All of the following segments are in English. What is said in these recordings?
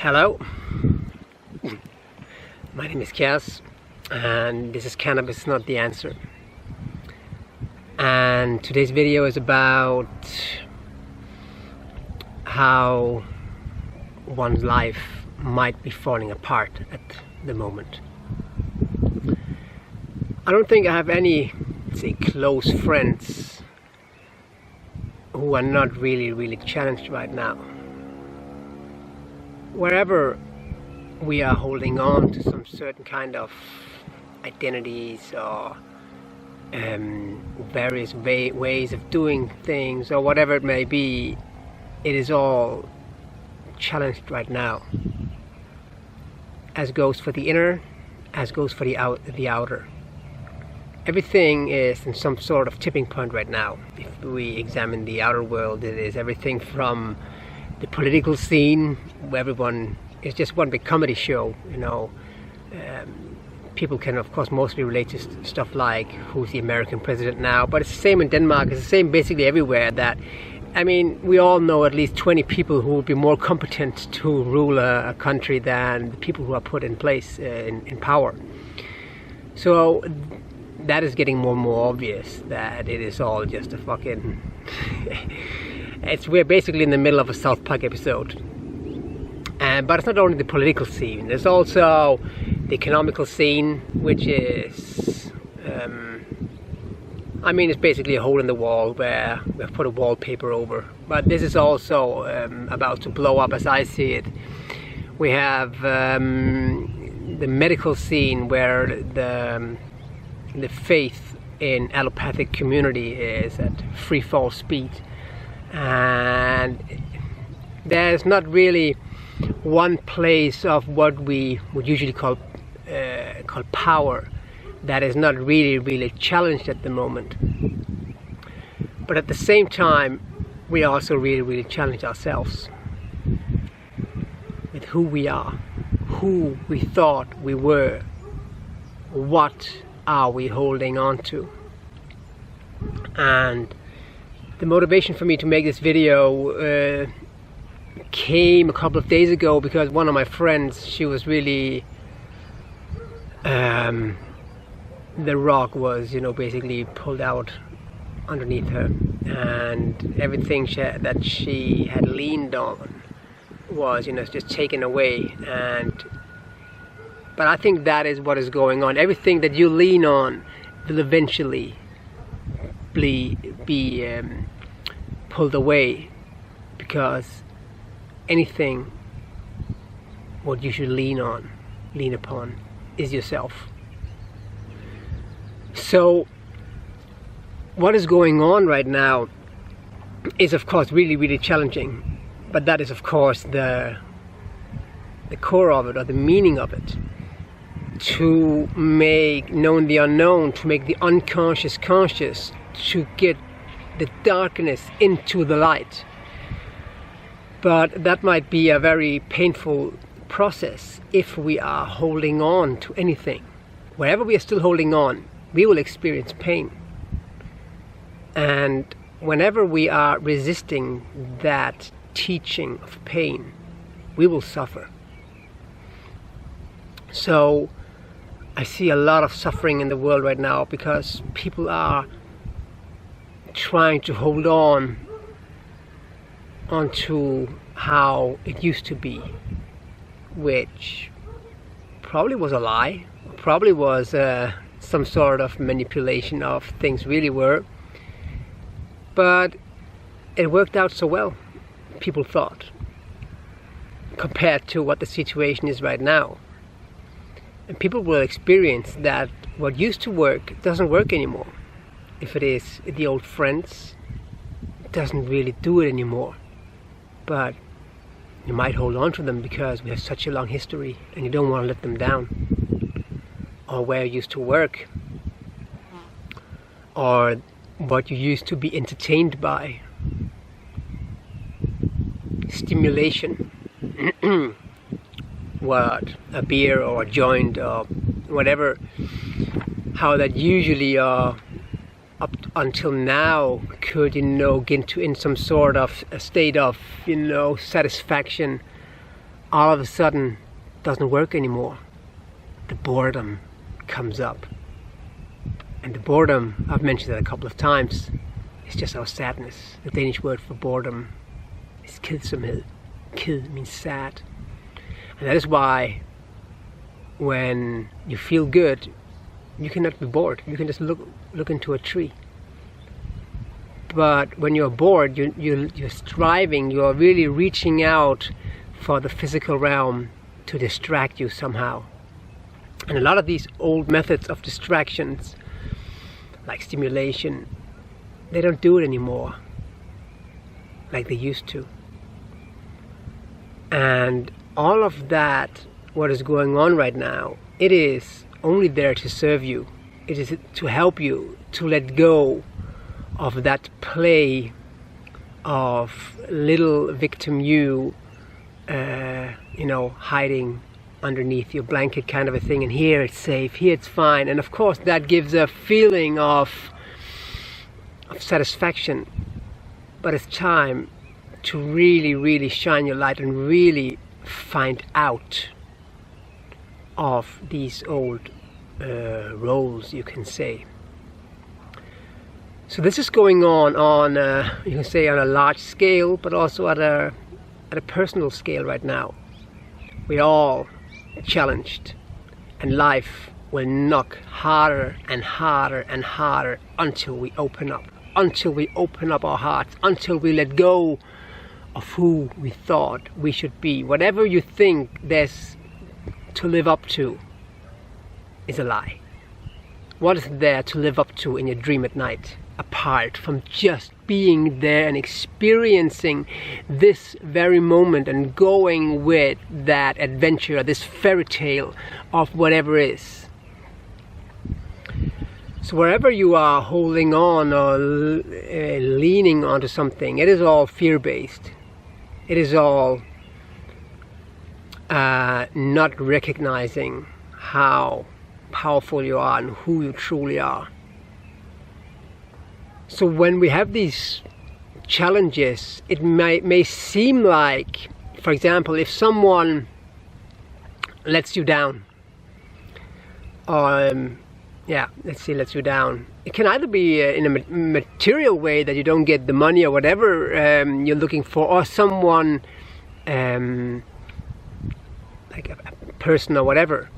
Hello, my name is Cass, and this is Cannabis, Not the Answer. And today's video is about how one's life might be falling apart at the moment. I don't think I have any, say, close friends who are not really challenged right now. Wherever we are holding on to some certain kind of identities or various ways of doing things or whatever it may be, it is all challenged right now. As goes for the inner, as goes for the outer. Everything is in some sort of tipping point right now. If we examine the outer world, it is everything from the political scene, where everyone is just one big comedy show, you know. People can of course mostly relate to stuff like who's the American president now, but it's the same in Denmark, it's the same basically everywhere. That, I mean, we all know at least 20 people who would be more competent to rule a country than the people who are put in place in power. So that is getting more and more obvious that it is all just a fucking we're basically in the middle of a South Park episode. But it's not only the political scene, there's also the economical scene, which is I mean, it's basically a hole in the wall where we've put a wallpaper over. But this is also about to blow up as I see it. We have the medical scene, where the faith in allopathic community is at free fall speed, and there's not really one place of what we would usually call power that is not really challenged at the moment. But at the same time, we also really challenge ourselves with who we are, who we thought we were, what are we holding on to. And the motivation for me to make this video came a couple of days ago, because one of my friends, she was really the rock was, you know, basically pulled out underneath her, and everything that she had leaned on was, you know, just taken away. But I think that is what is going on. Everything that you lean on will eventually be pulled away, because anything what you should lean upon is yourself. So what is going on right now is of course really challenging, but that is of course the core of it, or the meaning of it. To make known the unknown, to make the unconscious conscious, to get the darkness into the light. But that might be a very painful process if we are holding on to anything. Wherever we are still holding on, we will experience pain. And whenever we are resisting that teaching of pain, we will suffer. So I see a lot of suffering in the world right now, because people are trying to hold on onto how it used to be, which probably was a lie, probably was some sort of manipulation of things really were. But it worked out so well, people thought, compared to what the situation is right now. And people will experience that what used to work doesn't work anymore. If it is the old friends, it doesn't really do it anymore. But you might hold on to them because we have such a long history and you don't want to let them down. Or where you used to work, or what you used to be entertained by. Stimulation. What, a beer or a joint or whatever, how that usually up until now could, you know, get in some sort of a state of, you know, satisfaction all of a sudden doesn't work anymore. The boredom comes up. And the boredom, I've mentioned that a couple of times, is just our sadness. The Danish word for boredom is kedsomhed. Ked means sad. And that is why when you feel good, you cannot be bored. You can just look into a tree. But when you're bored, you're striving, you're really reaching out for the physical realm to distract you somehow. And a lot of these old methods of distractions, like stimulation, they don't do it anymore like they used to. And all of that, what is going on right now, it is only there to serve you. It is to help you to let go of that play of little victim you, hiding underneath your blanket kind of a thing, and here it's safe, here it's fine. And of course that gives a feeling of satisfaction, but it's time to really shine your light and really find out of these old roles, you can say. So this is going on you can say on a large scale, but also at a personal scale right now. We're all challenged, and life will knock harder and harder and harder until we open up our hearts, until we let go of who we thought we should be. Whatever you think there's to live up to is a lie. What is there to live up to in your dream at night, apart from just being there and experiencing this very moment and going with that adventure, this fairy tale of whatever is? So wherever you are holding on or leaning onto something, it is all fear-based. It is all not recognizing how powerful you are and who you truly are. So when we have these challenges, it may seem like, for example, if someone lets you down, lets you down, it can either be in a material way, that you don't get the money or whatever you're looking for, or someone like a person or whatever.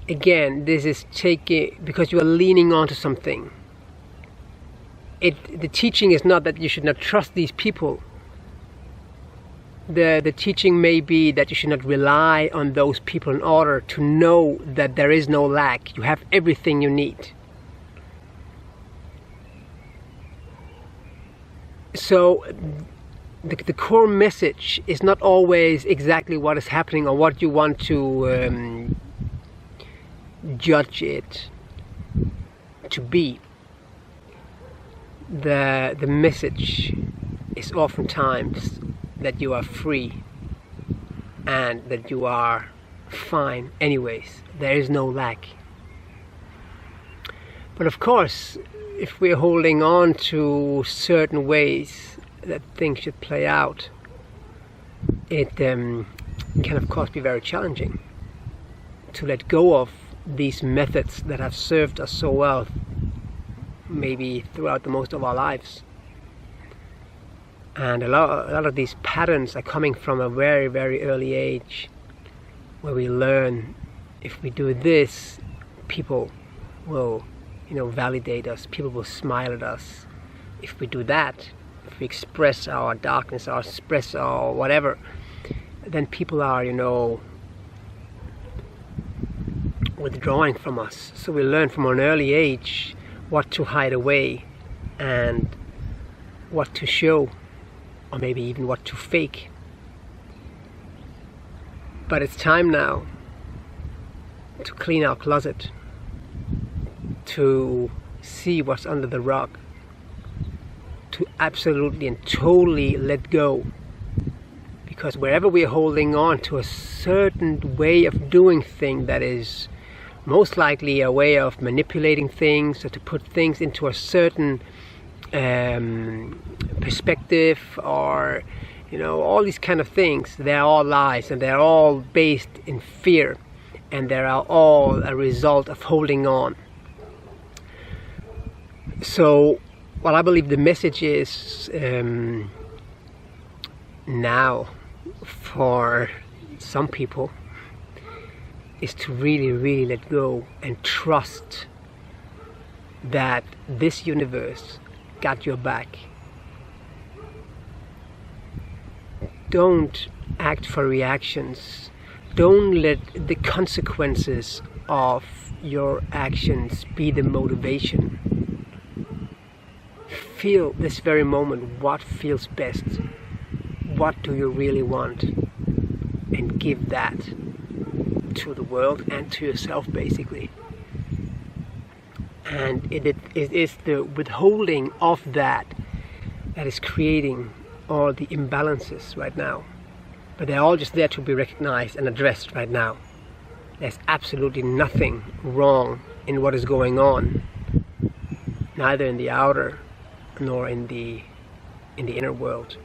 Again, this is because you are leaning onto something. The teaching is not that you should not trust these people. The teaching may be that you should not rely on those people in order to know that there is no lack. You have everything you need. So the core message is not always exactly what is happening or what you want to judge it to be. The message is oftentimes that you are free and that you are fine anyways. There is no lack. But of course, if we're holding on to certain ways that things should play out, it can of course be very challenging to let go of these methods that have served us so well, maybe throughout the most of our lives. And a lot of these patterns are coming from a very, very early age, where we learn if we do this, people will validate us, people will smile at us. If we do that, if we express our darkness or express our whatever, then people are withdrawing from us. So we learn from an early age what to hide away and what to show, or maybe even what to fake. But it's time now to clean our closet, to see what's under the rug, to absolutely and totally let go. Because wherever we're holding on to a certain way of doing things that is most likely a way of manipulating things, or to put things into a certain perspective, or You know, all these kind of things, they're all lies, and they're all based in fear, and they are all a result of holding on. So what I believe the message is now for some people is to really let go and trust that this universe got your back. Don't act for reactions. Don't let the consequences of your actions be the motivation. Feel this very moment what feels best. What do you really want? And give that to the world and to yourself, basically. And it is the withholding of that is creating all the imbalances right now. But they're all just there to be recognized and addressed right now. There's absolutely nothing wrong in what is going on, neither in the outer nor in the inner world.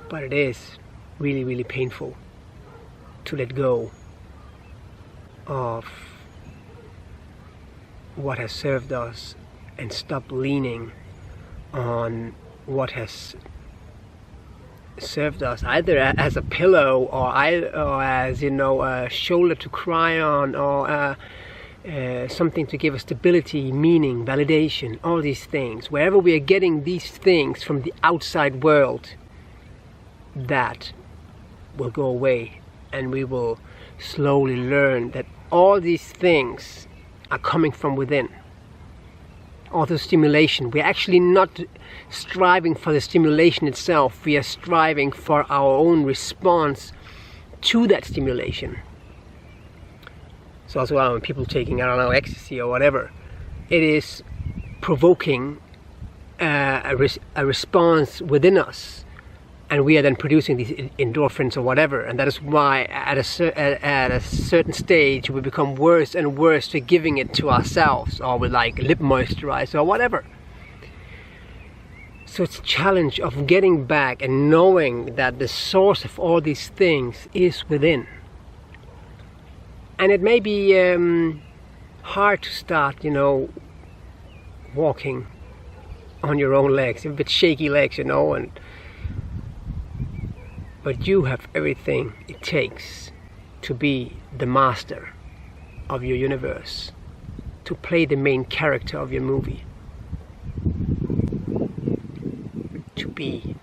But it is really painful to let go of what has served us and stop leaning on what has served us, either as a pillow or as, you know, a shoulder to cry on, or something to give us stability, meaning, validation, all these things. Wherever we are getting these things from the outside world, that will go away, and we will slowly learn that all these things are coming from within. All the stimulation, we're actually not striving for the stimulation itself, we are striving for our own response to that stimulation. So also when people taking, I don't know, ecstasy or whatever, it is provoking a response within us, and we are then producing these endorphins or whatever, and that is why at a certain stage we become worse and worse to giving it to ourselves, or with like lip moisturizer or whatever. So it's a challenge of getting back and knowing that the source of all these things is within. And it may be hard to start, you know, walking on your own legs, a bit shaky legs, you know, but you have everything it takes to be the master of your universe, to play the main character of your movie, to be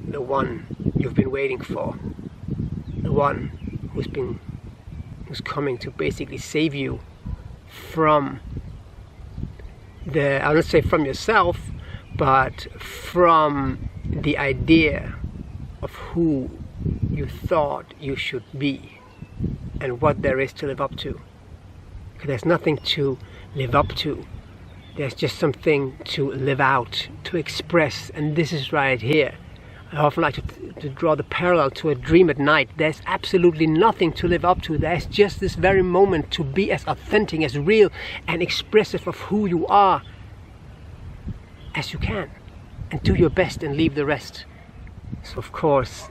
the one you've been waiting for, the one who's coming to basically save you from I won't say from yourself, but from the idea of who you thought you should be and what there is to live up to. Because there's nothing to live up to. There's just something to live out, to express, and this is right here. I often like to draw the parallel to a dream at night. There's absolutely nothing to live up to. There's just this very moment to be as authentic, as real, and expressive of who you are as you can, and do your best and leave the rest. So of course,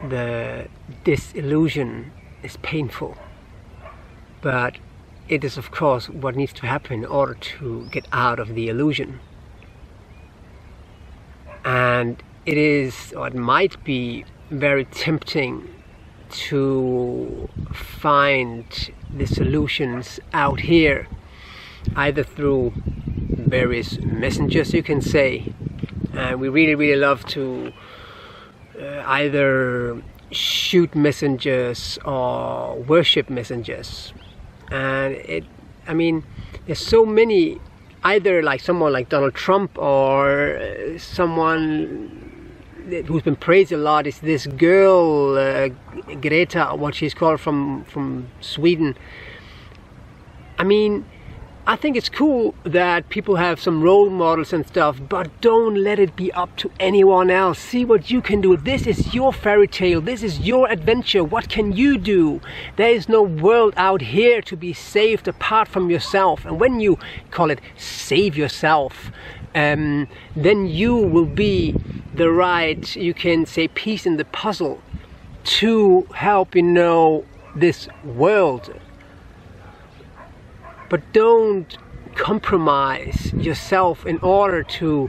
the disillusion is painful, but it is of course what needs to happen in order to get out of the illusion. And it is, or it might be, very tempting to find the solutions out here, either through various messengers, you can say. And we really love to either shoot messengers or worship messengers. And there's so many, either like someone like Donald Trump, or someone who's been praised a lot is this girl, Greta, what she's called, from Sweden. I think it's cool that people have some role models and stuff, but don't let it be up to anyone else. See what you can do. This is your fairy tale. This is your adventure. What can you do? There is no world out here to be saved apart from yourself. And when you call it save yourself, then you will be the right, you can say, piece in the puzzle to help, you know, this world. But don't compromise yourself in order to,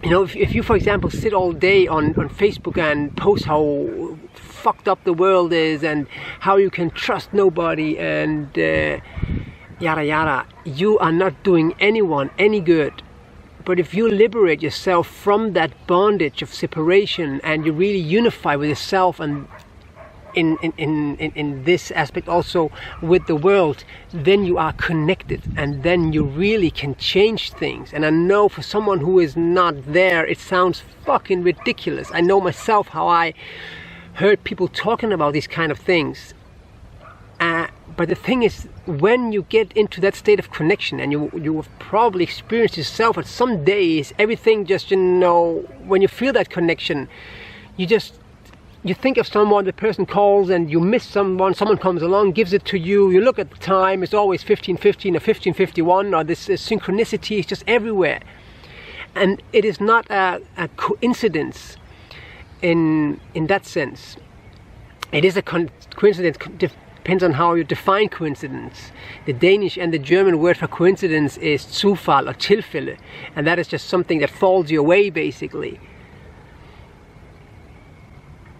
you know, if you, for example, sit all day on Facebook and post how fucked up the world is and how you can trust nobody and yada yada, you are not doing anyone any good. But if you liberate yourself from that bondage of separation and you really unify with yourself and in this aspect also with the world, then you are connected, and then you really can change things. And I know for someone who is not there, it sounds fucking ridiculous. I know myself how I heard people talking about these kind of things. But the thing is, when you get into that state of connection, and you have probably experienced yourself at some days, everything just, you know, when you feel that connection, you think of someone, the person calls, and you miss someone comes along, gives it to you, you look at the time, it's always 15:15 or 15:51, or this synchronicity is just everywhere. And it is not a coincidence in that sense. It is a coincidence, depends on how you define coincidence. The Danish and the German word for coincidence is Zufall or Tilfælde, and that is just something that falls your way, basically.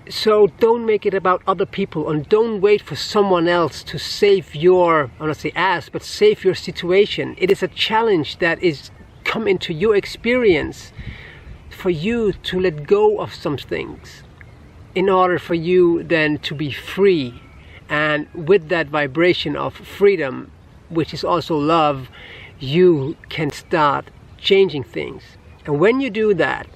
So don't make it about other people, and don't wait for someone else to save your, I don't want to say ass, but save your situation. It is a challenge that is come into your experience for you to let go of some things in order for you then to be free. And with that vibration of freedom, which is also love, you can start changing things. And when you do that,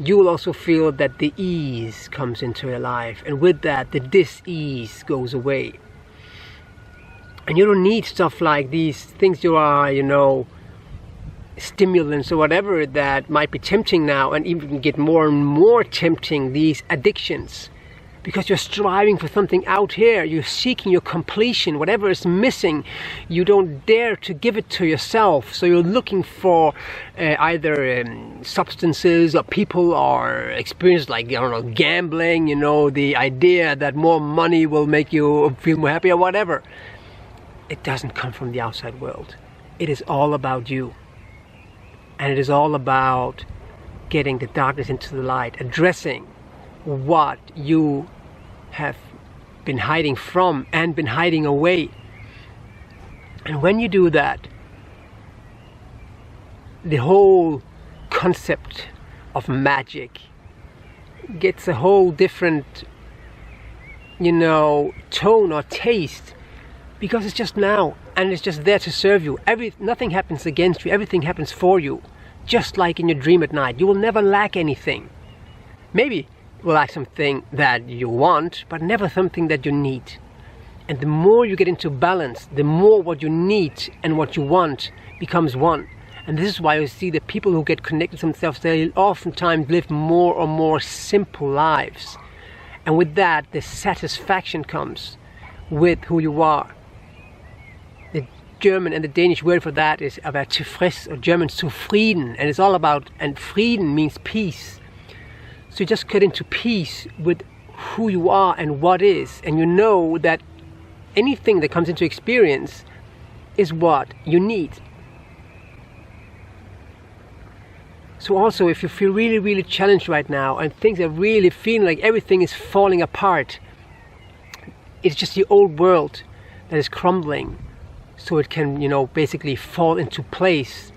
you will also feel that the ease comes into your life, and with that the dis-ease goes away. And you don't need stuff like these things you are, you know, stimulants or whatever that might be tempting now, and even get more and more tempting, these addictions, because you're striving for something out here, you're seeking your completion. Whatever is missing, you don't dare to give it to yourself, so you're looking for either substances or people or experiences like, I don't know, gambling, you know, the idea that more money will make you feel more happy or whatever. It doesn't come from the outside world. It is all about you, and it is all about getting the darkness into the light, addressing what you have been hiding from and been hiding away. And when you do that, the whole concept of magic gets a whole different, you know, tone or taste, because it's just now, and it's just there to serve you. Nothing happens against you, everything happens for you. Just like in your dream at night, you will never lack anything. Maybe will lack something that you want, but never something that you need. And the more you get into balance, the more what you need and what you want becomes one. And this is why you see that people who get connected to themselves, they oftentimes live more or more simple lives. And with that, the satisfaction comes with who you are. The German and the Danish word for that is about tilfreds, or German zufrieden, and it's all about, and Frieden means peace. So you just get into peace with who you are and what is, and you know that anything that comes into experience is what you need. So also, if you feel really, really challenged right now and things are really feeling like everything is falling apart, it's just the old world that is crumbling, so it can, you know, basically fall into place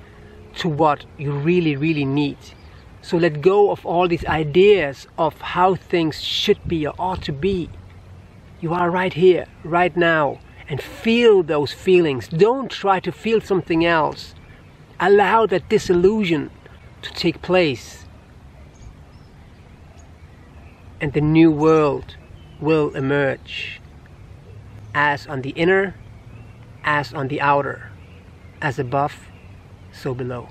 to what you really, really need. So let go of all these ideas of how things should be or ought to be. You are right here, right now, and feel those feelings. Don't try to feel something else. Allow that disillusion to take place, and the new world will emerge, as on the inner, as on the outer, as above, so below.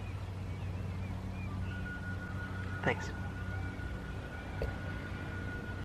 Thanks.